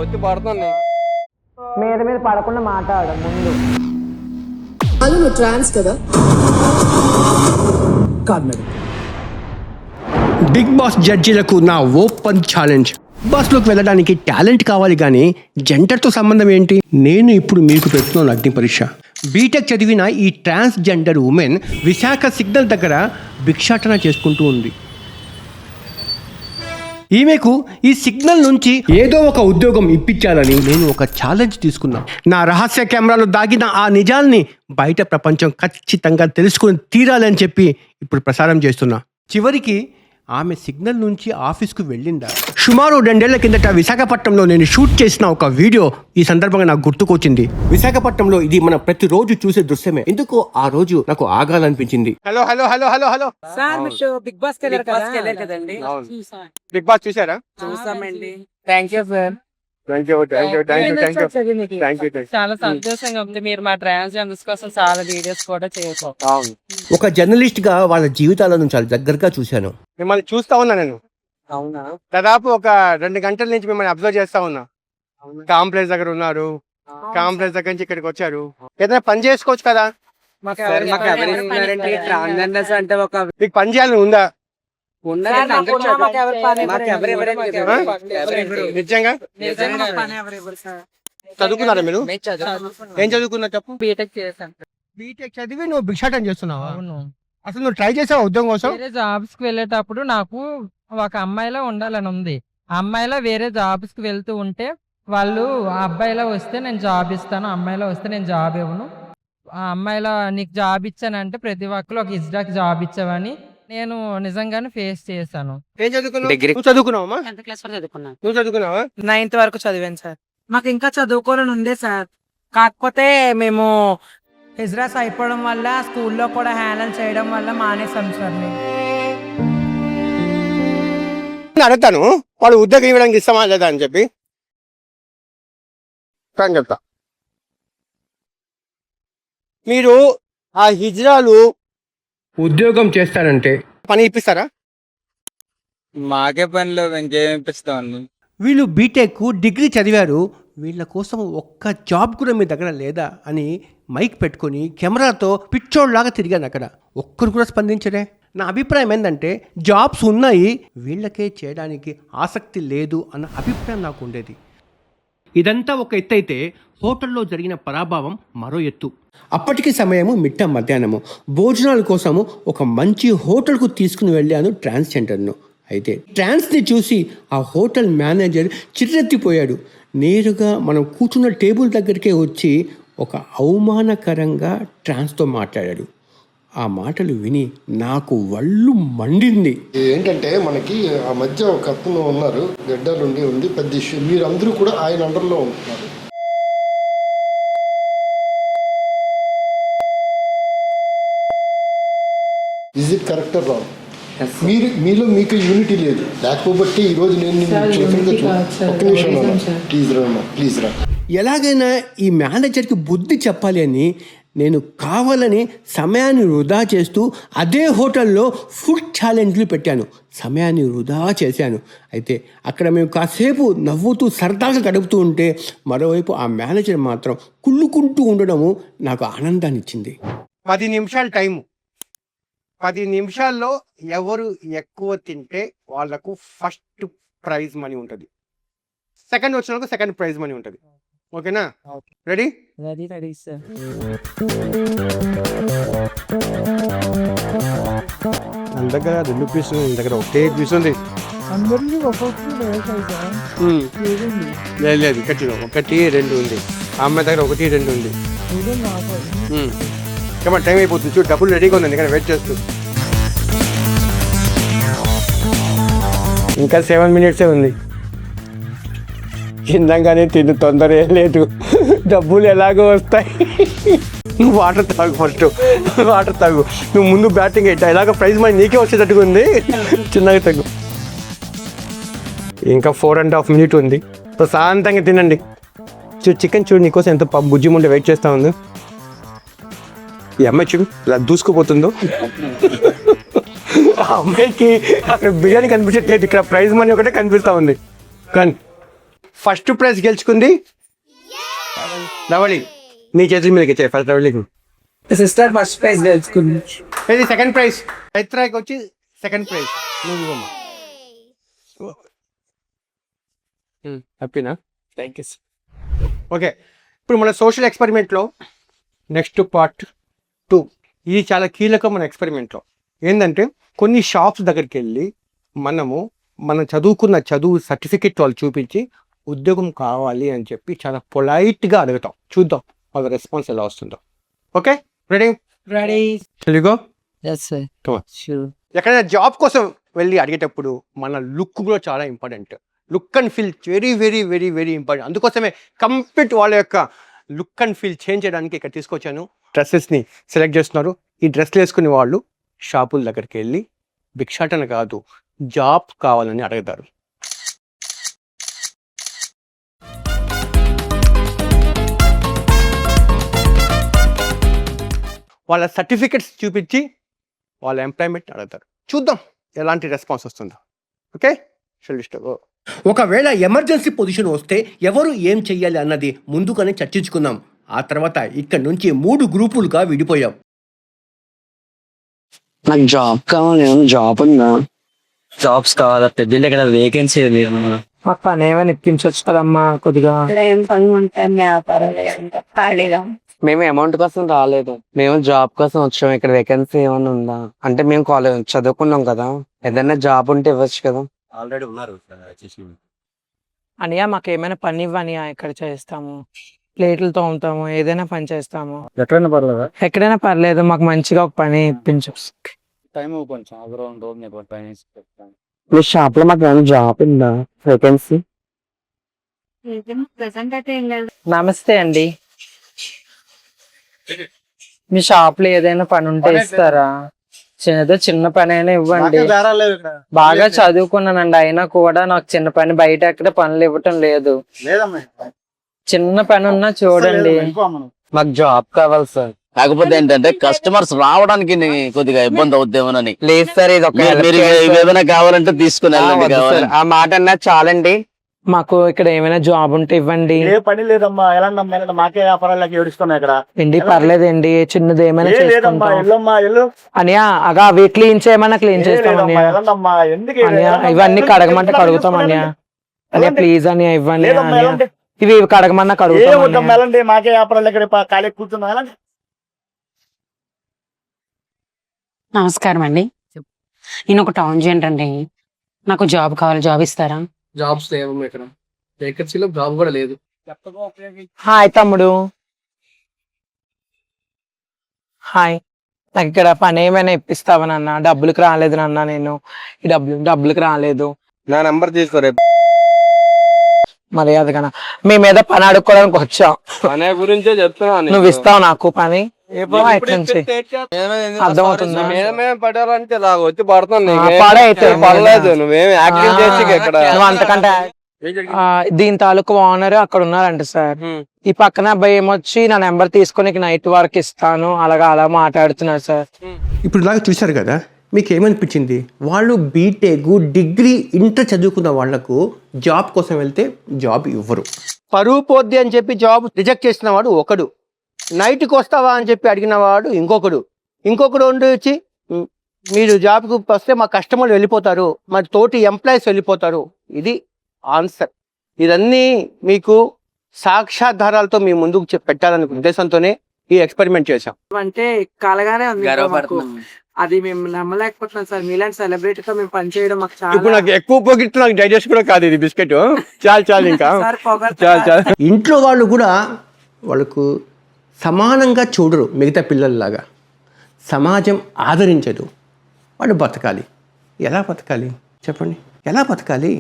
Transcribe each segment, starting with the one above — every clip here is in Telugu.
వచ్చి పడుతుంది మీద మీద పడకుండా మాట్లాడు ముందు. అది నువ్వు ట్రాన్స్ కదా? కాదు మేడం. బిగ్ బాస్ జడ్జీలకు నా ఓపెన్ ఛాలెంజ్. బాస్ లోకి వెళ్ళడానికి టాలెంట్ కావాలి కానీ జెండర్తో సంబంధం ఏంటి? నేను ఇప్పుడు మీకు పెడుతున్నాను అగ్ని పరీక్ష. బీటెక్ చదివిన ఈ ట్రాన్స్జెండర్ ఉమెన్ విశాఖ సిగ్నల్ దగ్గర భిక్షాటన చేసుకుంటూ ఉంది. ఈమెకు ఈ సిగ్నల్ నుంచి ఏదో ఒక ఉద్యోగం ఇప్పించాలని నేను ఒక ఛాలెంజ్ తీసుకున్నా. నా రహస్య కెమెరాలో దాగిన ఆ నిజాల్ని బయట ప్రపంచం ఖచ్చితంగా తెలుసుకుని తీరాలని చెప్పి ఇప్పుడు ప్రసారం చేస్తున్నా. చివరికి ఆమె సిగ్నల్ నుంచి ఆఫీస్కు వెళ్ళిందా? సుమారు 2 ఏళ్ల కిందట విశాఖపట్నంలో నేను షూట్ చేసిన ఒక వీడియో ఈ సందర్భంగా నాకు గుర్తుకొచ్చింది. విశాఖపట్నంలో ఇది మనం ప్రతిరోజు చూసే దృశ్యమే. ఎందుకో ఆ రోజు నాకు ఆగాలనిపించింది. Hello hello hello hello hello sir మీరు బిగ్ బాస్ కదండి? బిగ్ బాస్ చూసారా? చూసామండి. Thank you sir. చాలా సంతోషంగా ఉంది. మీరు మా ట్రాన్స్జెండర్స్ కోసం చాలా వీడియోస్ కూడా చేసాం. ఒక జర్నలిస్ట్ గా వాళ్ళ జీవితాలను చాలా దగ్గరగా చూశాను. మిమ్మల్ని చూస్తా ఉన్నా నేను. అవునా? దాదాపు ఒక 2 గంటల నుంచి మిమ్మల్ని అబ్జర్వ్ చేస్తా ఉన్నా. కాంప్లెక్స్ దగ్గర ఉన్నారు, కాంప్లెక్స్ దగ్గర నుంచి ఇక్కడికి వచ్చారు. ఏదైనా పని చేసుకోవచ్చు కదా? ట్రాన్స్జెండర్స్ అంటే ఒక మీకు పని చేయాలని ఉందా? నిజంగా చదువుకున్నారా మీరు? ఏం చదువుకున్నా చెప్పు. బీటెక్ చేశాను. బీటెక్ చదివి నువ్వు భిక్షాటన చేస్తున్నావా? అసలు నువ్వు ట్రై చేసావా ఉద్యోగం కోసం? వేరే జాబ్స్ కి వెళ్ళేటప్పుడు నాకు ఒక అమ్మాయిలా ఉండాలని ఉంది. ఆ అమ్మాయిలా వేరే జాబ్స్ కి వెళ్తూ ఉంటే వాళ్ళు ఆ అబ్బాయిలా వస్తే నేను జాబ్ ఇస్తాను, అమ్మాయిలా వస్తే నేను జాబ్ ఇవ్వను. ఆ అమ్మాయిలా నీకు జాబ్ ఇచ్చానంటే ప్రతి ఒక్కరు ఒక ఇజ్రాకి జాబ్ ఇచ్చావని నేను నిజంగానే ఫేస్ చేశాను. ఏం చదువుకున్నావు? నువ్వు చదువుకున్నావా? 10th క్లాస్ వరకు చదువుకున్నాను. నువ్వు చదువుకున్నావా? 9th వరకు చదివాను సార్. మాకు ఇంకా చదువుకోవాలని ఉందే సార్. కాకపోతే మేము ఇజ్రాస్ అయిపోవడం వల్ల స్కూల్లో కూడా హ్యాండిల్ చేయడం వల్ల మానేసాం సార్. మేము అడుగుతాను వాడు ఉద్యోగం ఇవ్వడానికి ఇస్తామా లేదా అని చెప్పి చెప్తా. మీరు ఆ హిజ్రాలు ఉద్యోగం చేస్తానంటే పని ఇప్పిస్తారా? మాకే పనిలో ఇంకేం ఇప్పిస్తామండి. వీళ్ళు బీటెక్ డిగ్రీ చదివారు, వీళ్ళ కోసం ఒక్క జాబ్ కూడా మీ దగ్గర లేదా అని మైక్ పెట్టుకొని కెమెరాతో పిచ్చోడ్లాగా తిరిగాను అక్కడ. ఒక్కరు కూడా స్పందించరే. నా అభిప్రాయం ఏంటంటే జాబ్స్ ఉన్నాయి, వీళ్ళకే చేయడానికి ఆసక్తి లేదు అన్న అభిప్రాయం నాకు ఉండేది. ఇదంతా ఒక ఎత్తు అయితే హోటల్లో జరిగిన పరాభావం మరో ఎత్తు. అప్పటికి సమయము మిట్ట మధ్యాహ్నము. భోజనాల కోసము ఒక మంచి హోటల్కు తీసుకుని వెళ్ళాను ట్రాన్స్జెండర్ను. అయితే ట్రాన్స్ని చూసి ఆ హోటల్ మేనేజర్ చిర్రెత్తిపోయాడు. నేరుగా మనం కూర్చున్న టేబుల్ దగ్గరికే వచ్చి ఒక అవమానకరంగా ట్రాన్స్తో మాట్లాడాడు. ఆ మాటలు విని నాకు వళ్ళు మండింది. ఏంటంటే మనకి ఆ మధ్య ఒక అతను ఉన్నారు, గడ్డలుండి ఉంది పెద్ద ఇష్యూ. మీరందరూ కూడా ఆయన అండర్లో ఉంటున్నారు. Is it correct or wrong? మీలో మీకు యూనిటీ లేదు, లేకపోతే ఈరోజు నేను ఒక్క నిమిషం ప్లీజ్ రా. ఎలాగైనా ఈ మేనేజర్కి బుద్ధి చెప్పాలి అని నేను కావాలని సమయాన్ని వృధా చేస్తూ అదే హోటల్లో ఫుడ్ ఛాలెంజ్లు పెట్టాను. సమయాన్ని వృధా చేశాను. అయితే అక్కడ మేము కాసేపు నవ్వుతూ సరదాగా గడుపుతూ ఉంటే మరోవైపు ఆ మేనేజర్ మాత్రం కుళ్ళుకుంటూ ఉండడము నాకు ఆనందాన్ని ఇచ్చింది. 10 నిమిషాలు టైము. 10 నిమిషాల్లో ఎవరు ఎక్కువ తింటే వాళ్ళకు ఫస్ట్ ప్రైజ్ మనీ ఉంటుంది. సెకండ్ వచ్చిన వాళ్ళకు సెకండ్ ప్రైజ్ మనీ ఉంటుంది. ఓకేనా? రెడీ? Ready sir. నా దగ్గర 2 పీసులు, నా దగ్గర ఒకటే పీస్ ఉంది. లేదు ఒకటి 2 ఉంది. ఆ అమ్మాయి దగ్గర 1 2 ఉంది. టైం అయిపోతుంది చూడు. డబ్బులు రెడీగా ఉంది, కానీ వెయిట్ చేస్తూ. ఇంకా 7 మినిట్సే ఉంది. కిందంగానే తిను, తొందర ఏం లేదు. డబ్బులు ఎలాగో వస్తాయి. నువ్వు వాటర్ తాగు, ఫస్ట్ వాటర్ తాగు. నువ్వు ముందు బ్యాటింగ్ అయ్యా, ఇలాగ ప్రైజ్ మనీ నీకే వచ్చేటట్టుగా ఉంది. చిన్నగా తగ్గు. ఇంకా 4.5 మినిట్ ఉంది. ప్రశాంతంగా తినండి. చూడు చికెన్ చూడు, నీకోసం ఎంత బుజ్జి ముందు వెయిట్ చేస్తా ఉంది. ఈ అమ్మాయి చూడు ఇలా దూసుకుపోతుందో. ఆ అమ్మాయికి అక్కడ బిర్యానీ కనిపించట్లేదు, ఇక్కడ ప్రైజ్ మనీ ఒకటే కనిపిస్తూ ఉంది. కానీ ఫస్ట్ ప్రైజ్ గెలుచుకుంది రవళి. నీ చేతుల మీదకి ఇచ్చే ఫస్ట్ రవళికి. సిస్టర్ ఫస్ట్ ప్రైజ్ తెలుసుకుంది. ఇది సెకండ్ ప్రైజ్. చైత్రాకి వచ్చి సెకండ్ ప్రైజ్. నువ్వు ఇవ్వమ్మా. హ్యాపీనా? Thank you. ఓకే, ఇప్పుడు మన సోషల్ ఎక్స్పెరిమెంట్లో నెక్స్ట్ పార్ట్ 2. ఇది చాలా కీలకం మన ఎక్స్పెరిమెంట్లో. ఏంటంటే కొన్ని షాప్స్ దగ్గరికి వెళ్ళి మనం చదువుకున్న చదువు సర్టిఫికెట్ వాళ్ళు చూపించి ఉద్యోగం కావాలి అని చెప్పి చాలా పొలైట్గా అడుగుతాం. చూద్దాం వాళ్ళ రెస్పాన్స్ ఎలా వస్తుందో. Okay, ready? రెడీ. తెలుగో ఎస్ సార్. ఎక్కడైనా జాబ్ కోసం వెళ్ళి అడిగేటప్పుడు మన లుక్ కూడా చాలా important. Look and feel very very very very important. అందుకోసమే కంప్లీట్ వాళ్ళ యొక్క లుక్ అండ్ ఫీల్ చేంజ్ చేయడానికి ఇక్కడ తీసుకొచ్చాను. డ్రెస్సెస్ని సెలెక్ట్ చేస్తున్నారు. ఈ డ్రెస్లు వేసుకునే వాళ్ళు షాపుల దగ్గరికి వెళ్ళి భిక్షాటన కాదు, జాబ్ కావాలని అడుగుతారు. వాళ్ళ సర్టిఫికెట్స్ చూపించి వాళ్ళ ఎంప్లాయ్మెంట్ అడుగుతారు. చూద్దాం ఎలాంటి రెస్పాన్స్ వస్తుందో. ఓకే, ఒకవేళ ఎమర్జెన్సీ పొజిషన్ వస్తే ఎవరు ఏం చెయ్యాలి అన్నది ముందుగానే చర్చించుకుందాం. ఆ తర్వాత ఇక్కడ నుంచి 3 గ్రూపులుగా విడిపోయాం. నాకు జాబ్ కావాలి. జాబ్ ఉందా? జాబ్స్ కావాలా? పెద్దలు ఇక్కడ వేకెన్సీ లేదు. మాకు పని ఏమైనా ఇప్పించవచ్చు కదమ్మా కొద్దిగా. ఏం పని ఉంటాయి వ్యాపారం ఖాళీగా. మేము అమౌంట్ కోసం రాలేదు, మేము జాబ్ కోసం వచ్చాము. ఇక్కడ వేకెన్సీ ఏమైనా ఉందా అంటే మేము కాలేజ్ చదువుకున్నాం కదా, ఏదైనా జాబ్ ఉంటే ఇవ్వచ్చు కదా. ఆల్రెడీ ఉన్నారు. అనియా మాకు ఏమైనా పని ఇవ్వనియా, ఇక్కడ చేస్తాము, ప్లేట్లు తోముతాము, ఏదైనా పని చేస్తాము. ఎక్కడైనా పర్లేదా? ఎక్కడైనా పర్లేదు, మాకు మంచిగా ఒక పని ఇప్పించు. టైం కొంచెం పైన మీ షాప్ లో మాకు ఏమైనా జాబ్ ఉందా? వేకెన్సీ. ప్రెసెంట్ అయితే ఏం లేదు. నమస్తే అండి, మీ షాప్ లో ఏదైనా పని ఉంటే ఇస్తారా? ఏదో చిన్న పని అయినా ఇవ్వండి. బాగా చదువుకున్నానండి, అయినా కూడా నాకు చిన్న పని, బయట ఎక్కడ పనులు ఇవ్వటం లేదు. చిన్న పని ఉన్నా చూడండి. మాకు జాబ్ కావాలి సార్. కాకపోతే ఏంటంటే కస్టమర్స్ రావడానికి కొద్దిగా ఇబ్బంది అవుద్దేమోనని. లేదు సార్, ఇది ఒక మీరు ఏమైనా కావాలంటే తీసుకుని వెళ్ళండి. ఆ మాట అన్నా చాలండి. మాకు ఇక్కడ ఏమైనా జాబ్ ఉంటే ఇవ్వండి. ఏ పని లేదమ్మా, ఎలాంటమ్మా, మాకే వ్యాపారాలు ఏడుస్తున్నాయి ఇక్కడ. అండి పర్లేదండి, చిన్నది ఏమైనా లేదమ్మా, ఎల్లమ్మా ఎల్లు. అనియా అగా అవి క్లీన్ చేయమన్నా క్లీన్ చేస్తాం అనియా. ఎలాంటమ్మా, ఎందుకు అనియా ఇవన్నీ కడగమంటే కడుగుతాం అనియా. అనియా ప్లీజ్ అనియా ఇవ్వండి అనియా. ఇవి కడగమన్నా కడుగుతాం అనియా. ఎలాంటి మాకే వ్యాపారాలు ఇక్కడ ఖాళీ కూర్చున్నా. నమస్కారం అండి, నేను ఒక టౌన్ జెంట్ అండి. నాకు జాబ్ కావాలి, జాబ్ ఇస్తారా? జాబ్స్ లేవు ఇక్కడ, వేకెన్సీలో జాబ్ కూడా లేదు. హాయ్ తమ్ముడు. హాయ్, నాకు ఇక్కడ పని ఏమైనా ఇప్పిస్తావా నాన్న? డబ్బులకు రాలేదు నాన్న, నేను ఈ డబ్బులకు రాలేదు. నా నంబర్ తీసుకోరే. మర్యాదగా మీ మీద పని అడుక్కోవడానికి వచ్చాం. అనే గురించే చెప్తున్నాను. నువ్వు ఇస్తావు నాకు పని? అర్థమవుతుందా? పడాలంటే నాకు వచ్చి పడుతుంది. పాడైతే పడలేదు, నువ్వేమి యాక్టింగ్ చేసి ఇక్కడ. నువ్వు అంతకంటే దీని తాలూకు ఓనర్ అక్కడ ఉన్నారంట సార్. ఈ పక్కన అబ్బాయి ఏమొచ్చి నా నెంబర్ తీసుకొని నైట్ వర్క్ ఇస్తాను అలా మాట్లాడుతున్నారు సార్. ఇప్పుడు ఇలాగ చూశారు కదా, మీకు ఏమనిపించింది? వాళ్ళు బీటెక్, డిగ్రీ, ఇంటర్ చదువుకున్న వాళ్లకు జాబ్ కోసం వెళ్తే జాబ్ ఇవ్వరు. పరువు పోద్ది అని చెప్పి జాబ్ రిజెక్ట్ చేసిన వాడు ఒకడు, నైట్కి వస్తావా అని చెప్పి అడిగిన వాడు ఇంకొకడు ఉండి వచ్చి మీరు జాబ్కి వస్తే మా కస్టమర్లు వెళ్ళిపోతారు, మరి తోటి ఎంప్లాయీస్ వెళ్ళిపోతారు. ఇది ఆన్సర్. ఇదన్నీ మీకు సాక్ష్యాధారాలతో మీ ముందుకు పెట్టాలనే ఉద్దేశంతోనే ఈ ఎక్స్పెరిమెంట్ చేశాం. అంటే కలగానే ఉంది మాకు. అది మేము నమ్మలేకపోతున్నాం సార్. మీలాంటి సెలబ్రిటీ తో మేము పని చేయడం మాకు ఇప్పుడు నాకు ఎక్కువ పొగిట్టు నాకు డైజెస్ట్ కూడా కాదు ఇది బిస్కెట్. చాలు ఇంకా చాలు. ఇంట్లో వాళ్ళు కూడా వాళ్ళకు సమానంగా చూడరు మిగతా పిల్లల్లాగా. సమాజం ఆదరించదు. వాళ్ళు బతకాలి. ఎలా బతకాలి చెప్పండి? ఎలా బతకాలి?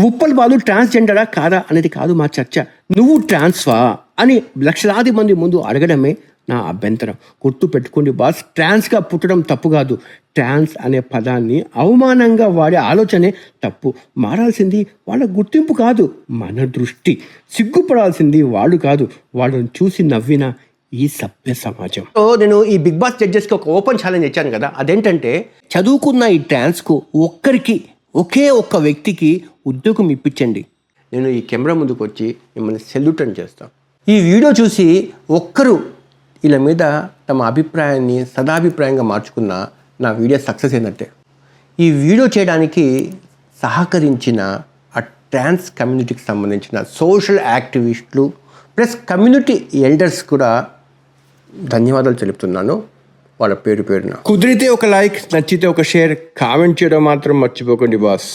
ఉప్పల్ బాలు ట్రాన్స్జెండరా కాదా అనేది కాదు మా చర్చ. నువ్వు ట్రాన్స్వా అని లక్షలాది మంది ముందు అడగడమే నా అభ్యంతరం. గుర్తు పెట్టుకోండి బాస్, ట్రాన్స్గా పుట్టడం తప్పు కాదు. ట్రాన్స్ అనే పదాన్ని అవమానంగా వాడే ఆలోచనే తప్పు. మారాల్సింది వాళ్ళ గుర్తింపు కాదు, మన దృష్టి. సిగ్గుపడాల్సింది వాళ్ళు కాదు, వాళ్ళని చూసి నవ్విన ఈ సభ్య సమాజం. నేను ఈ బిగ్ బాస్ జడ్జెస్కి ఒక ఓపెన్ ఛాలెంజ్ ఇచ్చాను కదా, అదేంటంటే చదువుకున్న ఈ ట్రాన్స్కు ఒకే ఒక్క వ్యక్తికి ఉద్యోగం ఇప్పించండి. నేను ఈ కెమెరా ముందుకు వచ్చి మిమ్మల్ని సెల్యూట్ అని చేస్తాను. ఈ వీడియో చూసి ఒక్కరు వీళ్ళ మీద తమ అభిప్రాయాన్ని సదాభిప్రాయంగా మార్చుకున్న నా వీడియో సక్సెస్ అయినట్టే. ఈ వీడియో చేయడానికి సహకరించిన ఆ ట్రాన్స్ కమ్యూనిటీకి సంబంధించిన సోషల్ యాక్టివిస్టులు ప్లస్ కమ్యూనిటీ ఎల్డర్స్ కూడా ధన్యవాదాలు తెలుపుతున్నాను. వాళ్ళ పేరున కుదిరితే ఒక లైక్, నచ్చితే ఒక షేర్, కామెంట్ చేయడం మాత్రం మర్చిపోకండి బాస్.